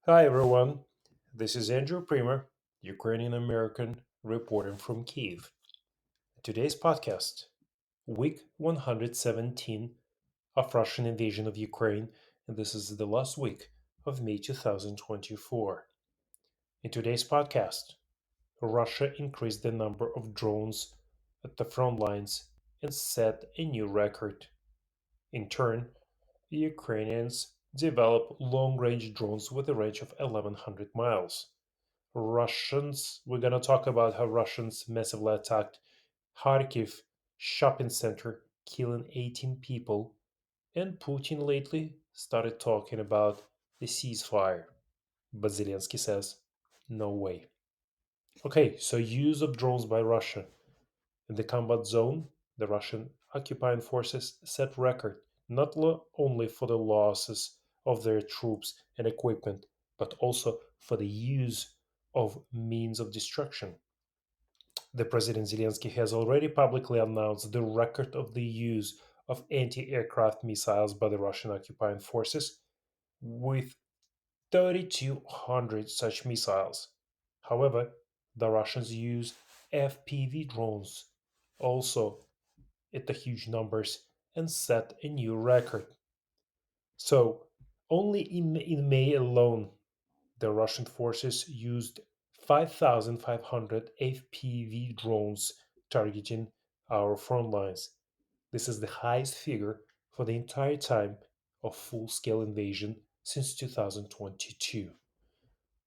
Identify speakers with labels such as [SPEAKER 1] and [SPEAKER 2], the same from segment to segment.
[SPEAKER 1] Hi everyone, this is Andrew Primer, Ukrainian American reporting from Kiev. Today's podcast, week 117 of Russian invasion of Ukraine, and this is the last week of May 2024. In today's podcast, Russia increased the number of drones at the front lines and set a new record. In turn, the Ukrainians developed long range drones with a range of 1,100 miles. We're going to talk about how Russians massively attacked Kharkiv shopping center, killing 18 people, and Putin lately started talking about the ceasefire. But Zelensky says, no way. Okay, so use of drones by Russia. In the combat zone, the Russian occupying forces set record not only for the losses of their troops and equipment, but also for the use of means of destruction. The President Zelensky has already publicly announced the record of the use of anti-aircraft missiles by the Russian occupying forces, with 3,200 such missiles. However, the Russians use FPV drones, also at the huge numbers, and set a new record. So, only in May alone, the Russian forces used 5,500 FPV drones targeting our front lines. This is the highest figure for the entire time of full scale invasion since 2022.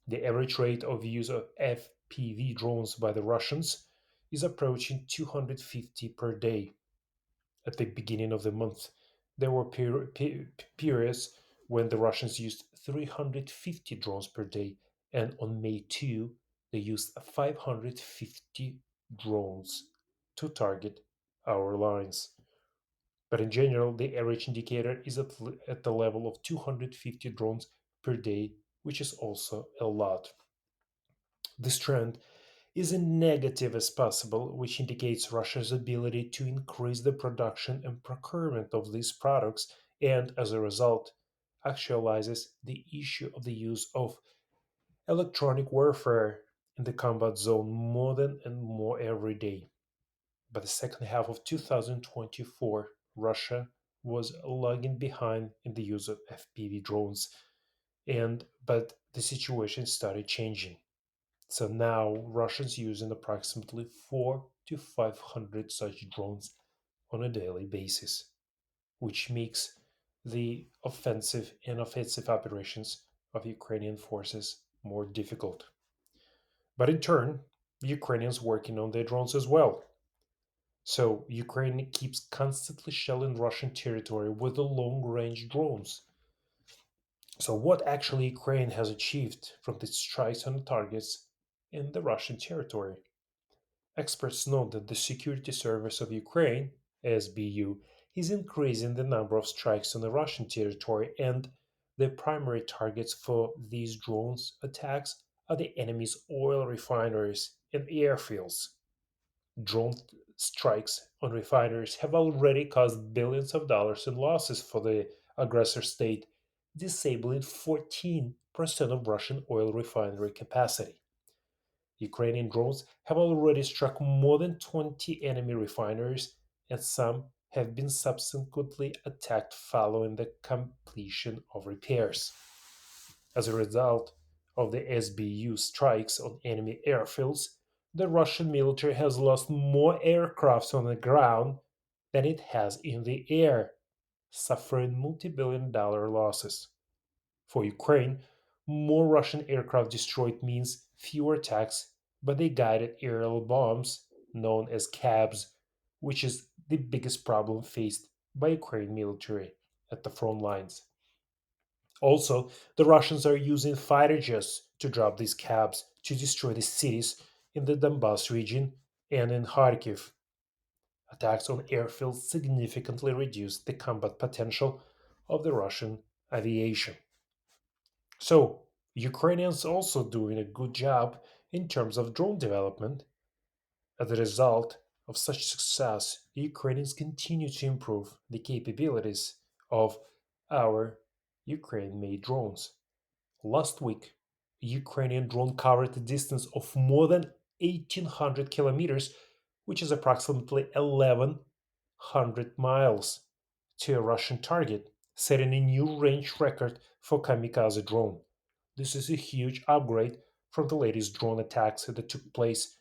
[SPEAKER 1] The average rate of use of FPV drones by the Russians is approaching 250 per day. At the beginning of the month, there were periods when the Russians used 350 drones per day, and on May 2, they used 550 drones to target our lines. But in general, the average indicator is at the level of 250 drones per day, which is also a lot. This trend is as negative as possible, which indicates Russia's ability to increase the production and procurement of these products and, as a result, actualizes the issue of the use of electronic warfare in the combat zone more and more every day. By the second half of 2024, Russia was lagging behind in the use of FPV drones, and but the situation started changing. So now Russians using approximately 4 to 500 such drones on a daily basis, which makes the offensive operations of Ukrainian forces more difficult. But in turn, the Ukrainians working on their drones as well. So Ukraine keeps constantly shelling Russian territory with the long-range drones. So what actually Ukraine has achieved from the strikes on the targets in the Russian territory? Experts note that the Security Service of Ukraine (SBU) is increasing the number of strikes on the Russian territory, and the primary targets for these drones attacks are the enemy's oil refineries and airfields. Drone strikes on refineries have already caused billions of dollars in losses for the aggressor state, disabling 14% of Russian oil refinery capacity. Ukrainian drones have already struck more than 20 enemy refineries, and some have been subsequently attacked following the completion of repairs. As a result of the SBU strikes on enemy airfields, the Russian military has lost more aircrafts on the ground than it has in the air, suffering multi-billion-dollar losses. For Ukraine, more Russian aircraft destroyed means fewer attacks by the guided aerial bombs known as CABs, which is the biggest problem faced by Ukraine military at the front lines. Also, the Russians are using fighter jets to drop these cabs to destroy the cities in the Donbas region and in Kharkiv. Attacks on airfields significantly reduced the combat potential of the Russian aviation. So, Ukrainians also doing a good job in terms of drone development. As a result of such success, the Ukrainians continue to improve the capabilities of our Ukraine-made drones. Last week, a Ukrainian drone covered a distance of more than 1,800 kilometers, which is approximately 1,100 miles, to a Russian target, setting a new range record for kamikaze drone. This is a huge upgrade from the latest drone attacks that took place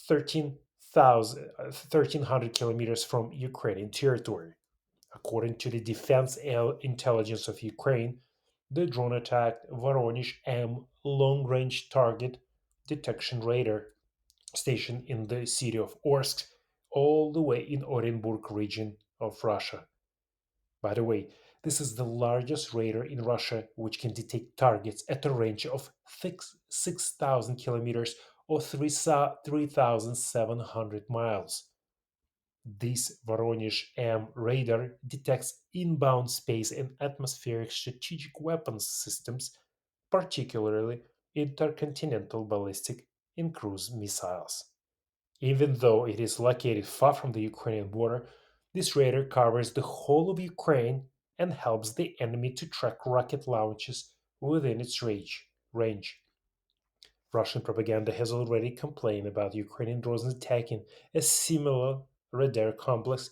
[SPEAKER 1] 1,300 kilometers from Ukrainian territory. According to the Defense Intelligence of Ukraine, the drone attacked Voronezh M long range target detection radar station in the city of Orsk, all the way in Orenburg region of Russia. By the way, this is the largest radar in Russia which can detect targets at a range of 6,000 kilometers or 3,700 miles. This Voronezh M radar detects inbound space and atmospheric strategic weapons systems, particularly intercontinental ballistic and cruise missiles. Even though it is located far from the Ukrainian border, this radar covers the whole of Ukraine and helps the enemy to track rocket launches within its range. Russian propaganda has already complained about Ukrainian drones attacking a similar radar complex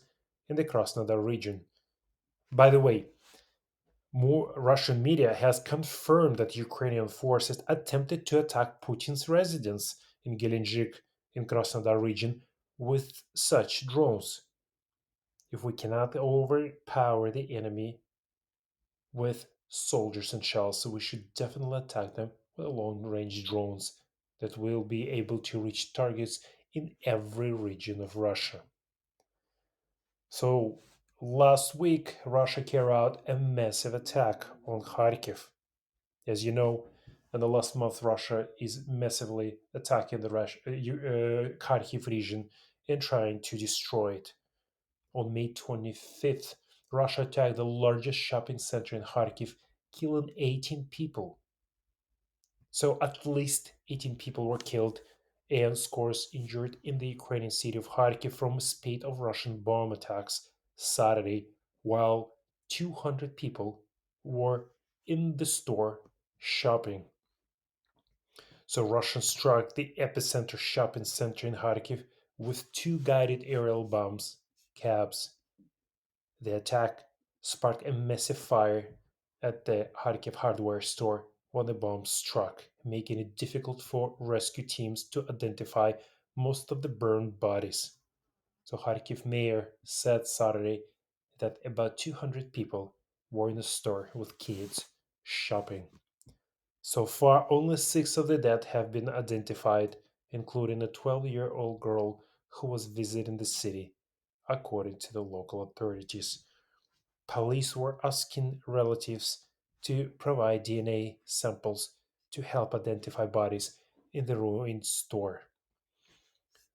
[SPEAKER 1] in the Krasnodar region. By the way, more Russian media has confirmed that Ukrainian forces attempted to attack Putin's residence in Gelendzhik in Krasnodar region with such drones. If we cannot overpower the enemy with soldiers and shells, so we should definitely attack them with long range drones that will be able to reach targets in every region of Russia. So, last week, Russia carried out a massive attack on Kharkiv. As you know, in the last month, Russia is massively attacking the Kharkiv region and trying to destroy it. On May 25th, Russia attacked the largest shopping center in Kharkiv, killing 18 people. So at least 18 people were killed and scores injured in the Ukrainian city of Kharkiv from a spate of Russian bomb attacks Saturday, while 200 people were in the store shopping. So Russia struck the epicenter shopping center in Kharkiv with two guided aerial bombs, cabs. The attack sparked a massive fire at the Kharkiv hardware store when the bomb struck, making it difficult for rescue teams to identify most of the burned bodies. So Kharkiv mayor said Saturday that about 200 people were in the store with kids shopping. So far, only six of the dead have been identified, including a 12-year-old girl who was visiting the city, according to the local authorities. Police were asking relatives to provide DNA samples to help identify bodies in the ruined store.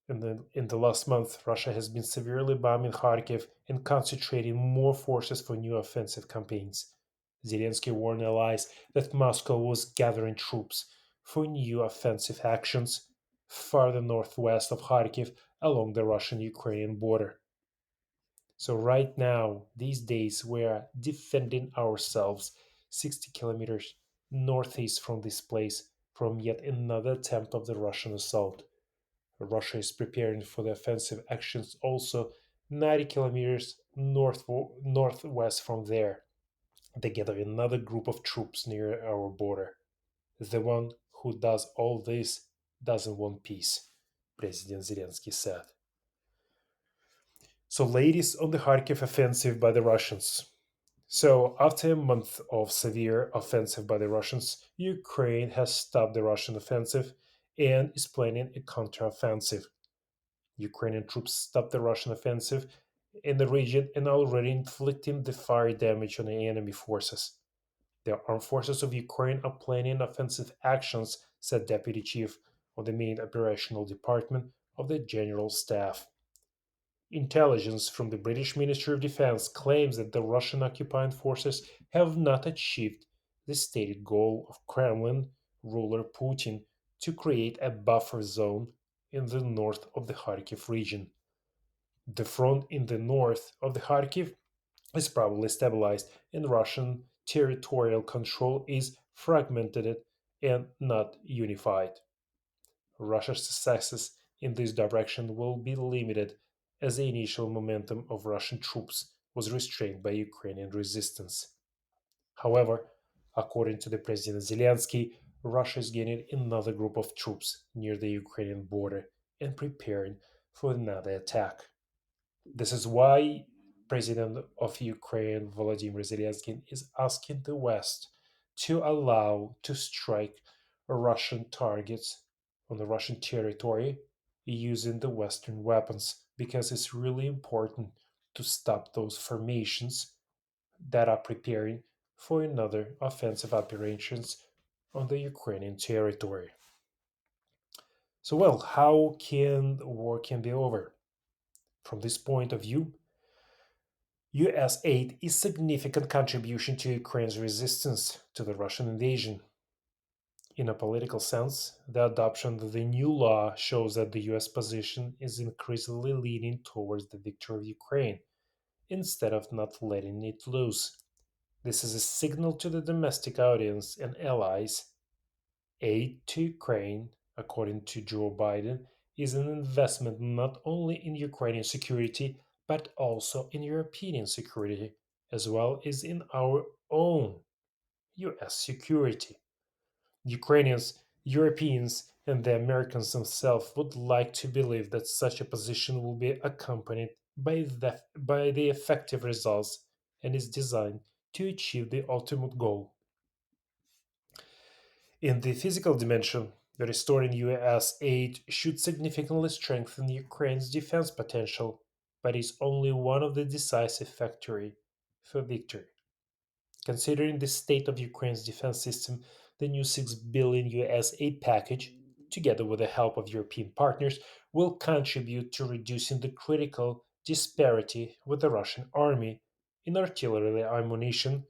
[SPEAKER 1] In the last month, Russia has been severely bombing Kharkiv and concentrating more forces for new offensive campaigns. Zelensky warned allies that Moscow was gathering troops for new offensive actions farther northwest of Kharkiv along the Russian Ukrainian border. So, right now, these days, we are defending ourselves 60 kilometers northeast from this place from yet another attempt of the Russian assault. Russia is preparing for the offensive actions also 90 kilometers northwest from there. They gather another group of troops near our border. The one who does all this doesn't want peace, President Zelensky said. So, latest on the Kharkiv offensive by the Russians. So, after a month of severe offensive by the Russians, Ukraine has stopped the Russian offensive and is planning a counteroffensive. Ukrainian troops stopped the Russian offensive in the region and are already inflicting the fire damage on the enemy forces. The armed forces of Ukraine are planning offensive actions, said Deputy Chief of the Main Operational Department of the General Staff. Intelligence from the British Ministry of Defense claims that the Russian occupying forces have not achieved the stated goal of Kremlin ruler Putin to create a buffer zone in the north of the Kharkiv region. The front in the north of the Kharkiv is probably stabilized, and Russian territorial control is fragmented it, and not unified. Russia's successes in this direction will be limited as the initial momentum of Russian troops was restrained by Ukrainian resistance. However, according to the President Zelensky, Russia is gaining another group of troops near the Ukrainian border and preparing for another attack. This is why President of Ukraine Volodymyr Zelensky is asking the West to allow to strike Russian targets on the Russian territory using the Western weapons because it's really important to stop those formations that are preparing for another offensive operations on the Ukrainian territory. So, well, how can the war can be over? From this point of view, US aid is significant contribution to Ukraine's resistance to the Russian invasion. In a political sense, the adoption of the new law shows that the US position is increasingly leaning towards the victory of Ukraine instead of not letting it loose. This is a signal to the domestic audience and allies. Aid to Ukraine, according to Joe Biden, is an investment not only in Ukrainian security but also in European security, as well as in our own US security. Ukrainians, Europeans, and the Americans themselves would like to believe that such a position will be accompanied by the effective results and is designed to achieve the ultimate goal. In the physical dimension, restoring US aid should significantly strengthen Ukraine's defense potential, but is only one of the decisive factors for victory. Considering the state of Ukraine's defense system, the new 6 billion US aid package, together with the help of European partners, will contribute to reducing the critical disparity with the Russian army in artillery ammunition,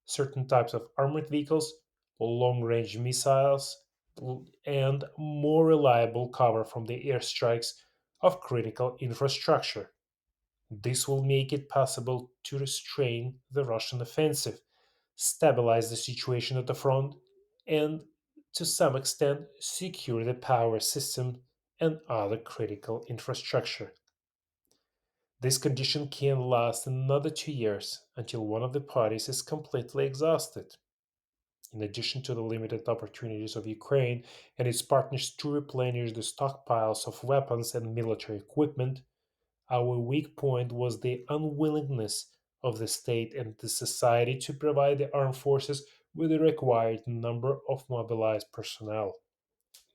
[SPEAKER 1] certain types of armored vehicles, long range missiles, and more reliable cover from the airstrikes of critical infrastructure. This will make it possible to restrain the Russian offensive, stabilize the situation at the front, and to some extent secure the power system and other critical infrastructure. This condition can last another 2 years until one of the parties is completely exhausted. In addition to the limited opportunities of Ukraine and its partners to replenish the stockpiles of weapons and military equipment, our weak point was the unwillingness of the state and the society to provide the armed forces with the required number of mobilized personnel.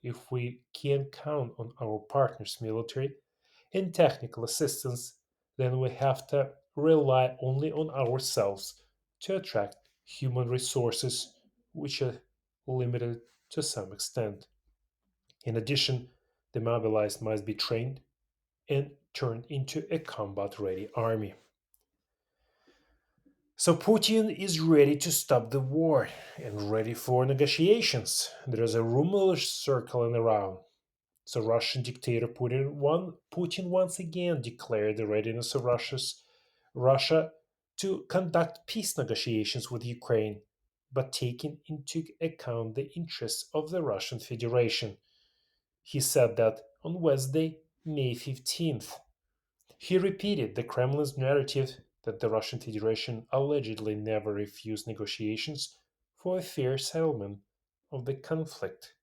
[SPEAKER 1] If we can count on our partners' military and technical assistance, then we have to rely only on ourselves to attract human resources, which are limited to some extent. In addition, the mobilized must be trained and turned into a combat ready army. So Putin is ready to stop the war and ready for negotiations. There is a rumor circling around. So Russian dictator Putin once again declared the readiness of Russia to conduct peace negotiations with Ukraine, but taking into account the interests of the Russian Federation. He said that on Wednesday, May 15th. He repeated the Kremlin's narrative that the Russian Federation allegedly never refused negotiations for a fair settlement of the conflict.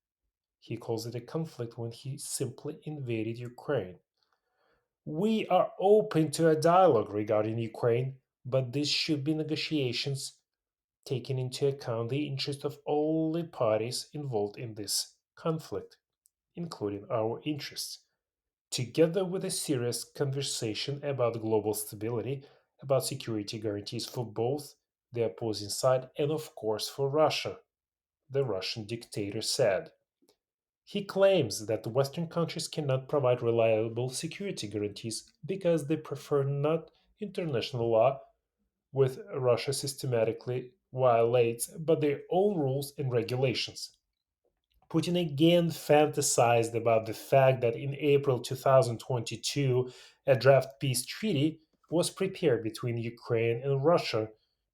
[SPEAKER 1] He calls it a conflict when he simply invaded Ukraine. We are open to a dialogue regarding Ukraine, but this should be negotiations taking into account the interest of all the parties involved in this conflict, including our interests, together with a serious conversation about global stability, about security guarantees for both the opposing side and, of course, for Russia, the Russian dictator said. He claims that Western countries cannot provide reliable security guarantees because they prefer not international law, with Russia systematically violates but their own rules and regulations. Putin again fantasized about the fact that in April 2022, a draft peace treaty was prepared between Ukraine and Russia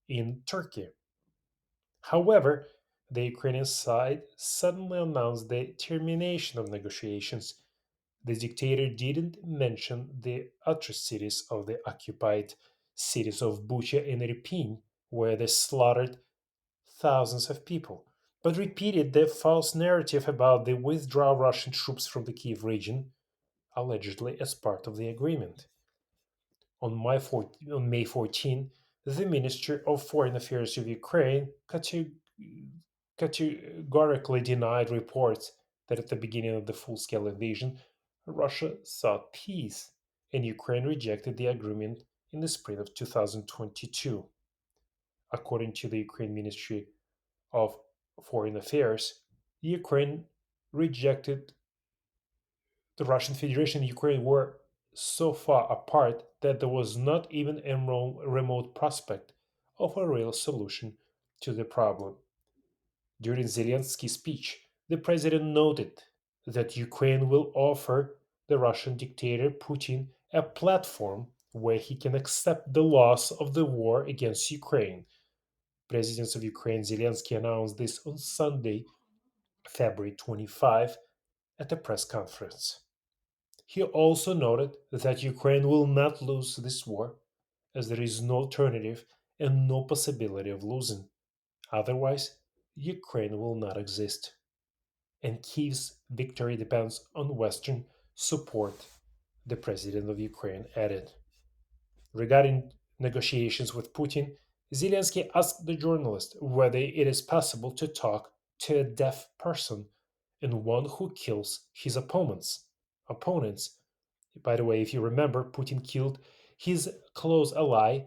[SPEAKER 1] in Turkey. However, the Ukrainian side suddenly announced the termination of negotiations. The dictator didn't mention the atrocities of the occupied cities of Bucha and Irpin, where they slaughtered thousands of people, but repeated the false narrative about the withdrawal of Russian troops from the Kiev region, allegedly as part of the agreement. On May 14, the Minister of Foreign Affairs of Ukraine categorically denied reports that at the beginning of the full scale invasion, Russia sought peace, and Ukraine rejected the agreement in the spring of 2022. According to the Ukraine Ministry of Foreign Affairs, Ukraine rejected the Russian Federation and Ukraine were so far apart that there was not even a remote prospect of a real solution to the problem. During Zelensky's speech, the president noted that Ukraine will offer the Russian dictator Putin a platform where he can accept the loss of the war against Ukraine. President of Ukraine Zelensky announced this on Sunday, February 25, at a press conference. He also noted that Ukraine will not lose this war, as there is no alternative and no possibility of losing. Otherwise, Ukraine will not exist, and Kiev's victory depends on Western support, the president of Ukraine added. Regarding negotiations with Putin, Zelensky asked the journalist whether it is possible to talk to a deaf person and one who kills his opponents. By the way, if you remember, Putin killed his close ally,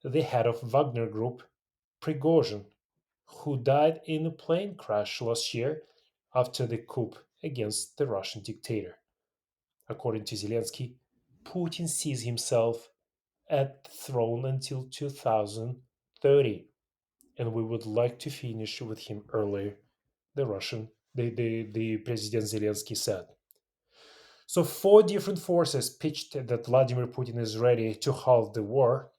[SPEAKER 1] the head of Wagner Group, Prigozhin, who died in a plane crash last year after the coup against the Russian dictator. According to Zelensky, Putin sees himself at the throne until 2030, and we would like to finish with him earlier, the President Zelensky said. So, four different forces pitched that Vladimir Putin is ready to halt the war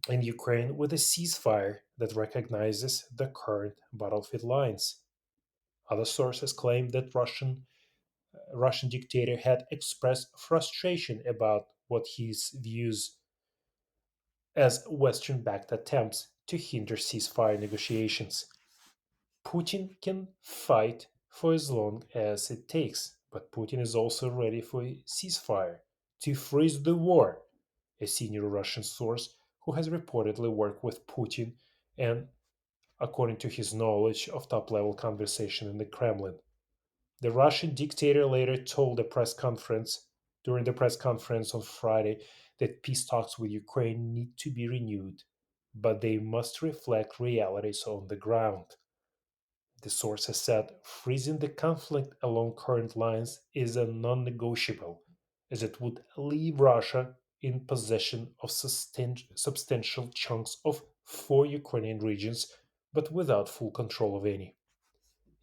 [SPEAKER 1] in Ukraine with a ceasefire that recognizes the current battlefield lines. Other sources claim that Russian dictator had expressed frustration about what he views as Western-backed attempts to hinder ceasefire negotiations. Putin can fight for as long as it takes, but Putin is also ready for a ceasefire to freeze the war, a senior Russian source who has reportedly worked with Putin and, according to his knowledge of top level conversation in the Kremlin. The Russian dictator later told a press conference during the press conference on Friday that peace talks with Ukraine need to be renewed, but they must reflect realities on the ground. The source has said freezing the conflict along current lines is a non negotiable, as it would leave Russia in possession of substantial chunks of four Ukrainian regions, but without full control of any.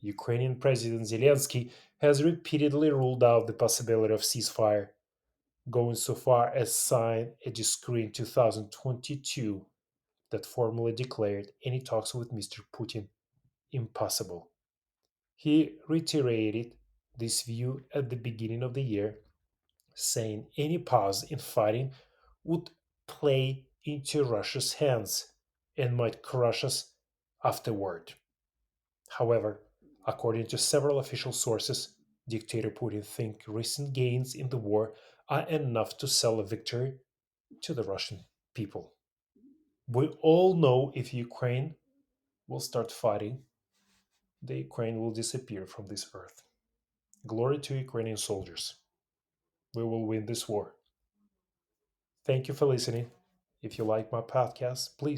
[SPEAKER 1] Ukrainian President Zelensky has repeatedly ruled out the possibility of ceasefire, going so far as sign a decree in 2022 that formally declared any talks with Mr. Putin impossible. He reiterated this view at the beginning of the year, saying any pause in fighting would play into Russia's hands and might crush us afterward. However, according to several official sources, dictator Putin thinks recent gains in the war are enough to sell a victory to the Russian people. We all know if Ukraine will start fighting, the Ukraine will disappear from this earth. Glory to Ukrainian soldiers. We will win this war. Thank you for listening. If you like my podcast, please